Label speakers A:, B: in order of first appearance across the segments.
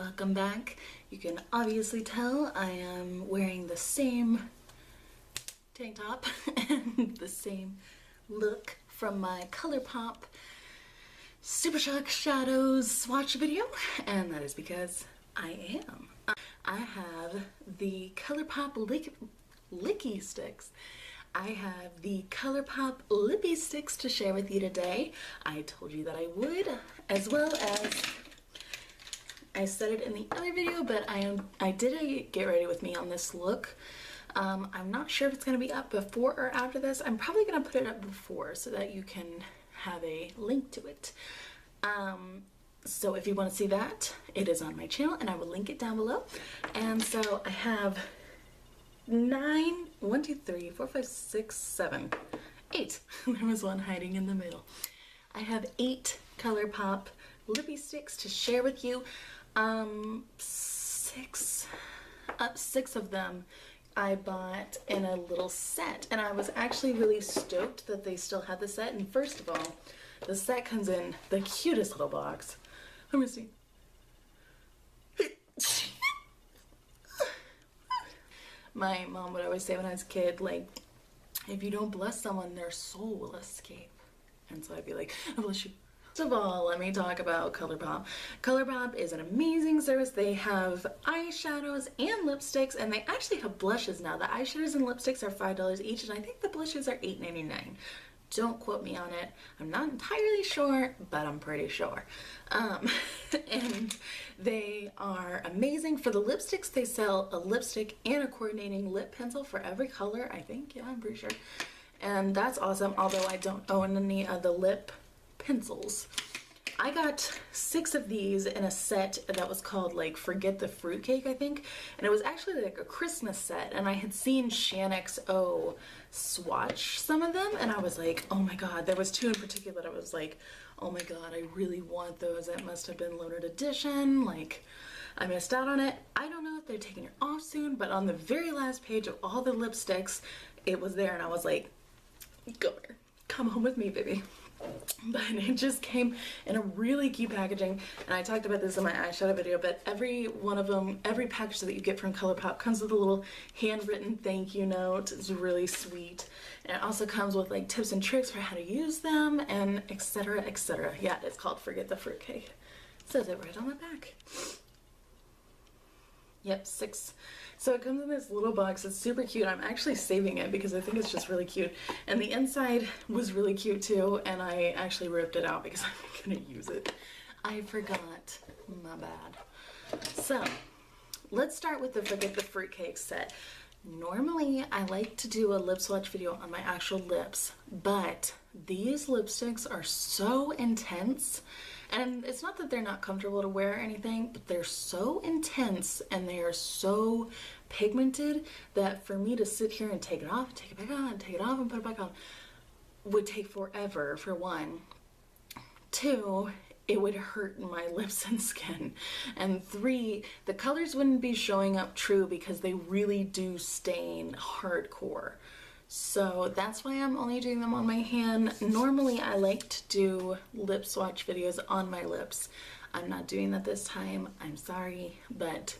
A: welcome back. You can obviously tell I am wearing the same tank top and the same look from my ColourPop Super Shock Shadows swatch video, and that is because I am. I have the ColourPop Lippie Stix. I have the ColourPop Lippie Stix to share with you today. I told you that I would, as well as I said it in the other video, but I did a get ready with me on this look. I'm not sure if it's going to be up before or after this. I'm probably going to put it up before so that you can have a link to it. So if you want to see that, it is on my channel and I will link it down below. And so I have 8. There was one hiding in the middle. I have 8 ColourPop Lippie Stix to share with you. 6 of them I bought in a little set, and I was actually really stoked that they still had the set. And first of all, the set comes in the cutest little box. Let me see. My mom would always say when I was a kid, like, if you don't bless someone, their soul will escape. And so I'd be like, I bless you. First of all, let me talk about ColourPop. ColourPop is an amazing service. They have eyeshadows and lipsticks, and they actually have blushes now. The eyeshadows and lipsticks are $5 each, and I think the blushes are $8.99. Don't quote me on it. I'm not entirely sure, but I'm pretty sure. And they are amazing. For the lipsticks, they sell a lipstick and a coordinating lip pencil for every color, I think. Yeah, I'm pretty sure. And that's awesome, although I don't own any of the lip pencils. I got 6 of these in a set that was called like Forget the Fruitcake, I think, and it was actually like a Christmas set, and I had seen ShanXO swatch some of them, and I was like, oh my god. There was 2 in particular that I was like, oh my god, I really want those. That must have been loanered edition. Like, I missed out on it. I don't know if they're taking it off soon, but on the very last page of all the lipsticks, it was there, and I was like, go here, come home with me, baby. But it just came in a really cute packaging, and I talked about this in my eyeshadow video, but every one of them, every package that you get from ColourPop comes with a little handwritten thank you note. It's really sweet. And it also comes with like tips and tricks for how to use them, and etc, etc. Yeah, it's called Forget the Fruitcake. It says it right on the back. Yep, 6. So it comes in this little box. It's super cute. I'm actually saving it because I think it's just really cute. And the inside was really cute too, and I actually ripped it out because I'm gonna use it. I forgot. My bad. So let's start with the Forget the Fruitcake set. Normally I like to do a lip swatch video on my actual lips, but these lipsticks are so intense. And it's not that they're not comfortable to wear or anything, but they're so intense and they are so pigmented that for me to sit here and take it off, and take it back on, take it off and put it back on would take forever, for one. 2, it would hurt my lips and skin. And 3, the colors wouldn't be showing up true because they really do stain hardcore. So that's why I'm only doing them on my hand. Normally I like to do lip swatch videos on my lips. I'm not doing that this time. I'm sorry, but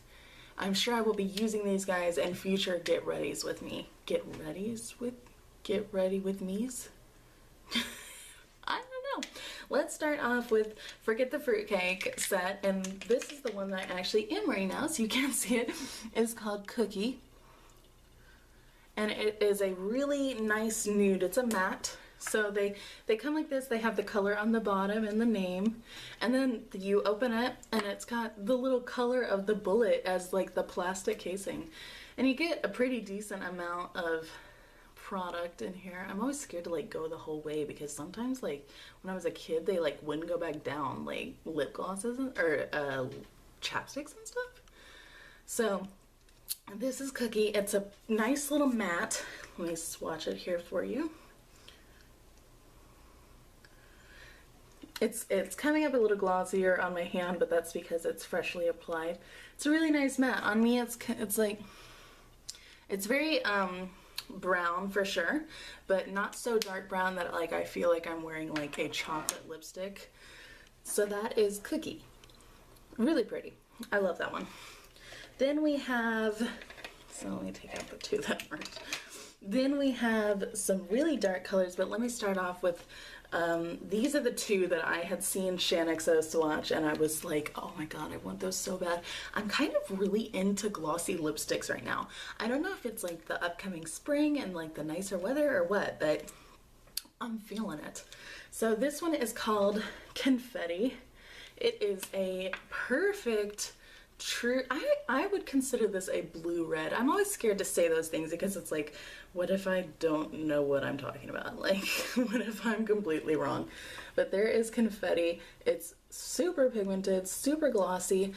A: I'm sure I will be using these guys in future get readies with me. Get ready with me's? I don't know. Let's start off with Forget the Fruitcake set, and this is the one that I actually am wearing now, so you can't see it. It's called Cookie. And it is a really nice nude. It's a matte. So they come like this. They have the color on the bottom and the name. And then you open it and it's got the little color of the bullet as like the plastic casing. And you get a pretty decent amount of product in here. I'm always scared to like go the whole way because sometimes like when I was a kid they like wouldn't go back down, like lip glosses or chapsticks and stuff. So this is Cookie. It's a nice little matte. Let me swatch it here for you. It's coming up a little glossier on my hand, but that's because it's freshly applied. It's a really nice matte. On me it's like, it's very brown for sure, but not so dark brown that like I feel like I'm wearing like a chocolate lipstick. So that is Cookie. Really pretty. I love that one. Then we have, so let me take out the two that aren't. Then we have some really dark colors, but let me start off with, these are the two that I had seen ShanXO swatch, and I was like, oh my god, I want those so bad. I'm kind of really into glossy lipsticks right now. I don't know if it's like the upcoming spring and like the nicer weather or what, but I'm feeling it. So this one is called Confetti. It is a perfect true, I would consider this a blue red. I'm always scared to say those things because it's like, what if I don't know what I'm talking about? Like, what if I'm completely wrong? But there is Confetti. It's super pigmented, super glossy.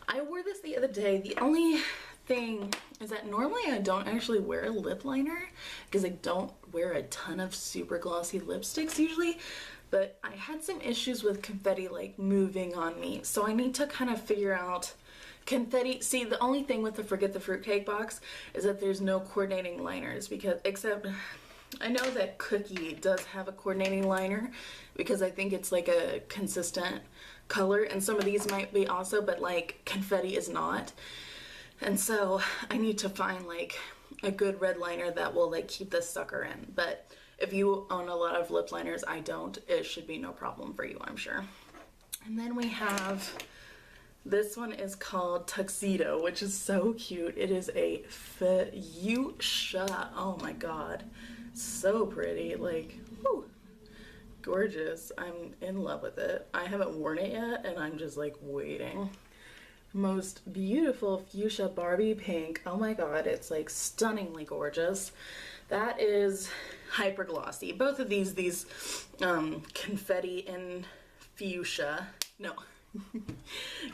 A: I wore this the other day. The only thing is that normally I don't actually wear a lip liner because I don't wear a ton of super glossy lipsticks usually, but I had some issues with Confetti like moving on me, so I need to kind of figure out Confetti. See, the only thing with the Forget the Fruitcake box is that there's no coordinating liners, because except I know that Cookie does have a coordinating liner because I think it's like a consistent color, and some of these might be also, but like Confetti is not. And so I need to find like a good red liner that will like keep this sucker in. But if you own a lot of lip liners, I don't, it should be no problem for you, I'm sure. And then we have, this one is called Tuxedo, which is so cute. It is a fuchsia. Oh my god. So pretty. Like, whew, gorgeous. I'm in love with it. I haven't worn it yet, and I'm just like waiting. Most beautiful fuchsia Barbie pink. Oh my god, it's like stunningly gorgeous. That is hyper glossy. Both of these Confetti and fuchsia, no,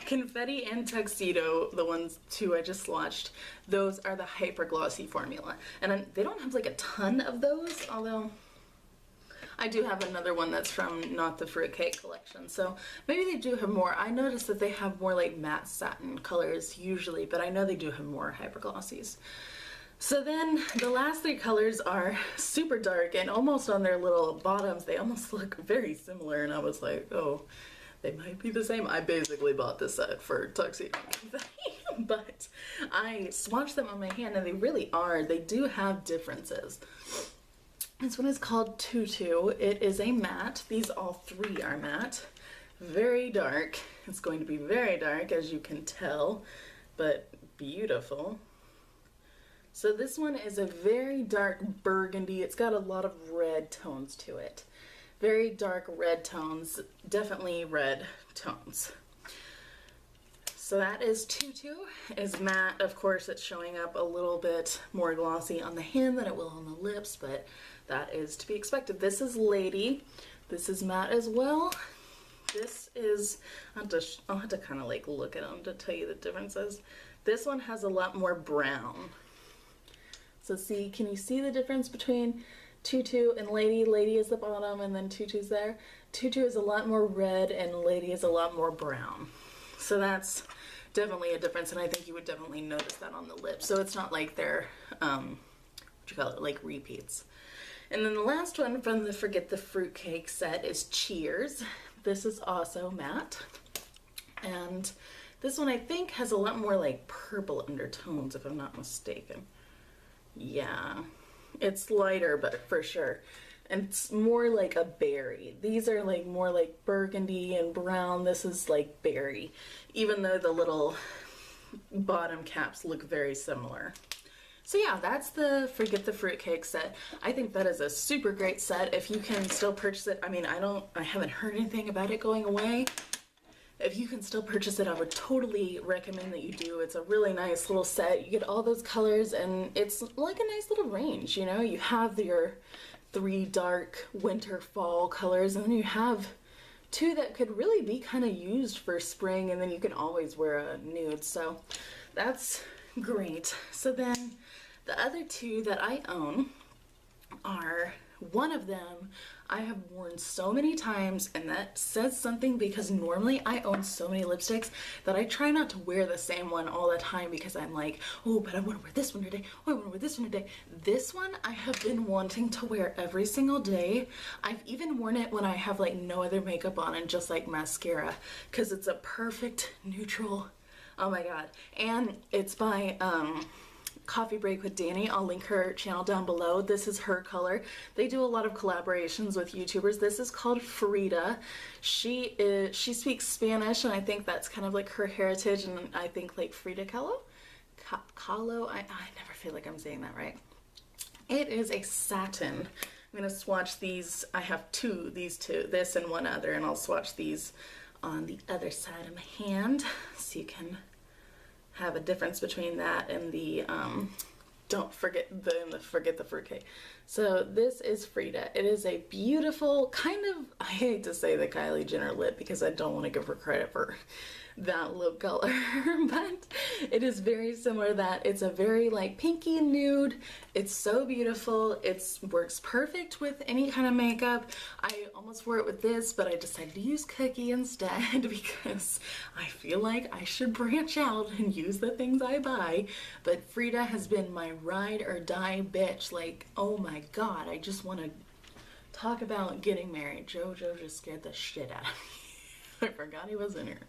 A: Confetti and Tuxedo, the ones two I just swatched, those are the hyper glossy formula. And they don't have like a ton of those, although I do have another one that's from Not the Fruitcake collection, so maybe they do have more. I noticed that they have more like matte satin colors usually, but I know they do have more hyper glossies. So then the last three colors are super dark, and almost on their little bottoms they almost look very similar, and I was like, oh, they might be the same. I basically bought this set for Tuxedo but I swatched them on my hand and they really are. They do have differences. This one is called Tutu. It is a matte. These all three are matte. Very dark. It's going to be very dark, as you can tell, but beautiful. So this one is a very dark burgundy. It's got a lot of red tones to it. Very dark red tones, definitely red tones. So that is Tutu. Is matte. Of course, it's showing up a little bit more glossy on the hand than it will on the lips, but that is to be expected. This is Lady. This is matte as well. This is, I'll have to kind of like look at them to tell you the differences. This one has a lot more brown. So see, can you see the difference between Tutu and Lady? Lady is the bottom and then Tutu's there. Tutu is a lot more red and Lady is a lot more brown. So that's definitely a difference, and I think you would definitely notice that on the lips. So it's not like they're, what you call it, like repeats. And then the last one from the Forget the Fruitcake set is Cheers. This is also matte. And this one I think has a lot more like purple undertones, if I'm not mistaken. Yeah, it's lighter, but for sure. And it's more like a berry. These are like more like burgundy and brown. This is like berry, even though the little bottom caps look very similar. So yeah, that's the Forget the Fruitcake set. I think that is a super great set. If you can still purchase it, I mean, I haven't heard anything about it going away. If you can still purchase it, I would totally recommend that you do. It's a really nice little set. You get all those colors, and it's like a nice little range, you know? You have your three dark winter fall colors, and then you have two that could really be kind of used for spring, and then you can always wear a nude, so that's great. So then the other two that I own are, one of them I have worn so many times, and that says something because normally I own so many lipsticks that I try not to wear the same one all the time because I'm like, oh, but I want to wear this one today. Oh, I want to wear this one today. This one I have been wanting to wear every single day. I've even worn it when I have like no other makeup on and just like mascara, because it's a perfect neutral Oh my god. And it's by Coffee Break with Danny. I'll link her channel down below. This is her color. They do a lot of collaborations with YouTubers. This is called Frida. She speaks Spanish, and I think that's kind of like her heritage, and I think like Frida Kahlo? Kahlo? I never feel like I'm saying that right. It is a satin. I'm going to swatch these. I have these two, this and one other, and I'll swatch these on the other side of my hand so you can have a difference between that and the don't forget the fruitcake. So this is Frida. It is a beautiful kind of, I hate to say the Kylie Jenner lip because I don't want to give her credit for that lip color, but it is very similar to that. It's a very like pinky nude. It's so beautiful. It works perfect with any kind of makeup. I almost wore it with this, but I decided to use Cookie instead because I feel like I should branch out and use the things I buy. But Frida has been my ride or die bitch. Like, oh my god, I just want to talk about getting married. Jojo just scared the shit out of me. I forgot he was in here.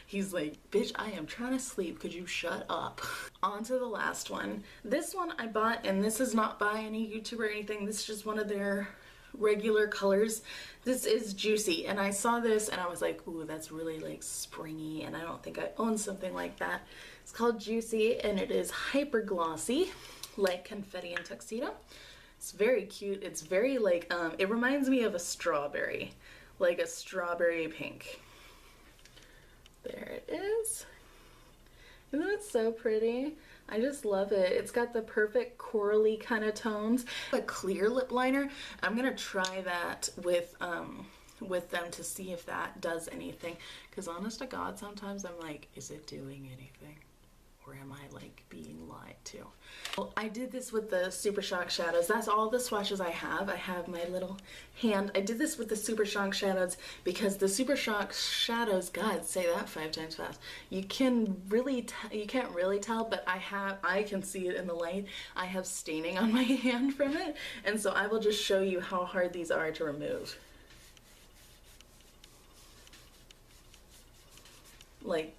A: He's like, bitch, I am trying to sleep. Could you shut up? On to the last one. This one I bought, and this is not by any YouTuber or anything. This is just one of their regular colors. This is Juicy, and I saw this and I was like, ooh, that's really like springy, and I don't think I own something like that. It's called Juicy, and it is hyper glossy, like Confetti and Tuxedo. It's very cute. It's very like, it reminds me of a strawberry, like a strawberry pink. There it is. Isn't it so pretty? I just love it. It's got the perfect corally kind of tones. A clear lip liner. I'm gonna try that with them to see if that does anything. Because honest to God, sometimes I'm like, is it doing anything? Or am I like being lied to? Well, I did this with the Super Shock shadows. That's all the swatches I have. I have my little hand. I did this with the Super Shock shadows because the Super Shock shadows, God, say that 5 times fast. You can't really tell, but I can see it in the light. I have staining on my hand from it, and so I will just show you how hard these are to remove. Like,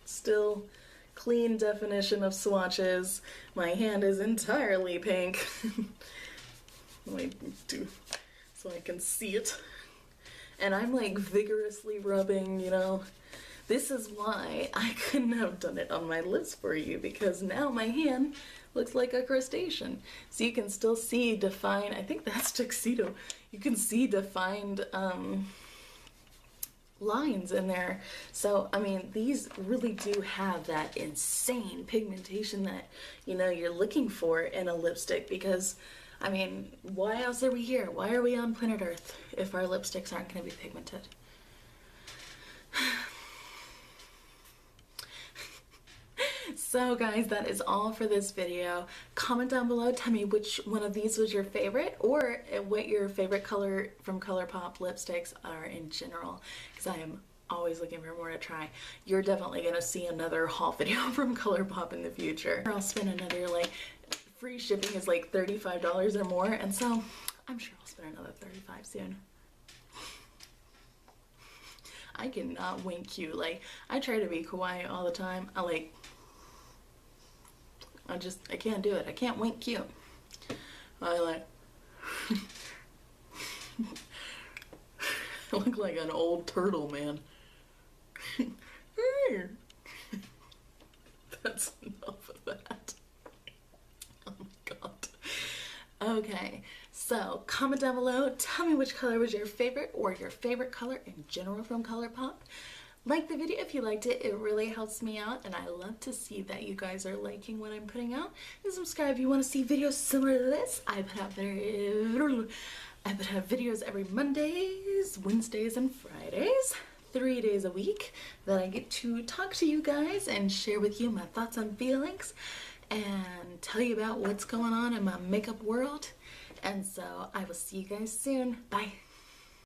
A: still clean definition of swatches. My hand is entirely pink. Let me do so I can see it. And I'm like vigorously rubbing, you know. This is why I couldn't have done it on my lips for you, because now my hand looks like a crustacean. So you can still see defined, I think that's Tuxedo. You can see defined lines in there. So I mean, these really do have that insane pigmentation that, you know, you're looking for in a lipstick, because I mean, why else are we here? Why are we on planet Earth if our lipsticks aren't going to be pigmented? So guys, that is all for this video. Comment down below, tell me which one of these was your favorite, or what your favorite color from ColourPop lipsticks are in general, because I am always looking for more to try. You're definitely gonna see another haul video from ColourPop in the future. Or I'll spend another, like, free shipping is like $35 or more, and so I'm sure I'll spend another $35 soon. I cannot wink cute. Like, I try to be kawaii all the time. I can't do it. I can't wink cute. I look like an old turtle, man. That's enough of that. Oh my god. Okay, so comment down below. Tell me which color was your favorite, or your favorite color in general from ColourPop. Like the video if you liked it. It really helps me out, and I love to see that you guys are liking what I'm putting out. And subscribe if you want to see videos similar to this. I put out videos every Mondays, Wednesdays, and Fridays, 3 days a week, that I get to talk to you guys and share with you my thoughts and feelings and tell you about what's going on in my makeup world. And so I will see you guys soon. Bye.